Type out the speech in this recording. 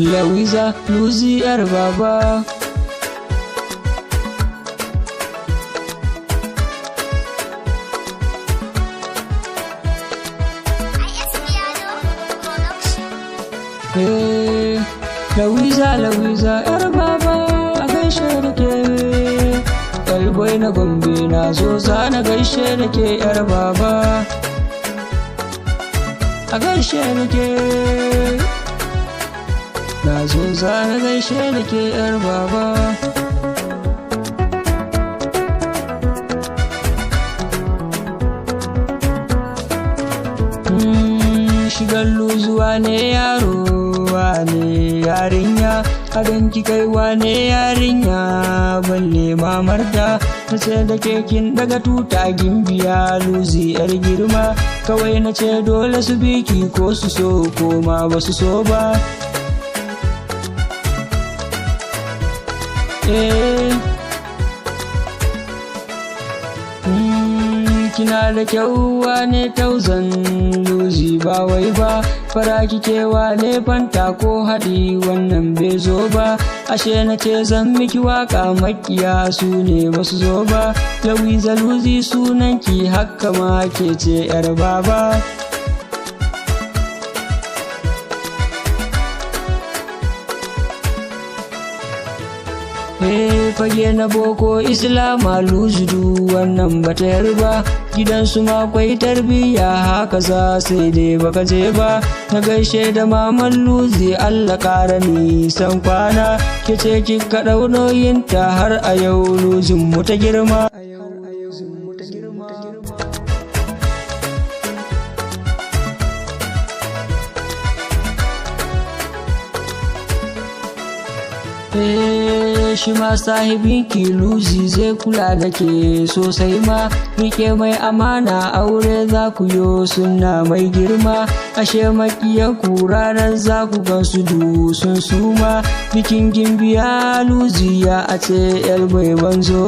Lawiza, Luzi yar baba. Lawiza yar baba a gaishe da ke. Ɗalibai na Gombe na zo za na gaishe da ke yar baba. A gaishe da ke. Na zo za na gaishe da ke yar baba. Shigar luzuwa ne yaro wane yarinya, abinci kai wane yarinya, balle mamarta na ce da kekin daga tuta gimbiya luzi yar girma, kawai na ce dole su biki ko su so ko ma ba su so ba. Kina da kyau wane tauzan luzi ba wai ba, fara kike wane fanta ko haɗi wannan bai zo ba, ashe na ce zan miki waka makiya su ne basu zo ba. Lawiza luzi sunanki haka ma ke ce yar baba. Fage na boko islama luzudu wannan bata yarba, gidansu ma kwai tarbiyya haka za sai dai baka je ba. Na gaishe da maman luzi Allah kara nisan kwana, ke ce kika ɗau nauyinta har a yau luzin mu ta girma. Shi ma sahibinki luzi zai kula da ke sosai ma, rike mai amana aure za ku yo suna mai girma, ashe makiyan ku ranar za ku gansu du sun suma. Bikin gimbiya luzi ya a ce yar mai banzo.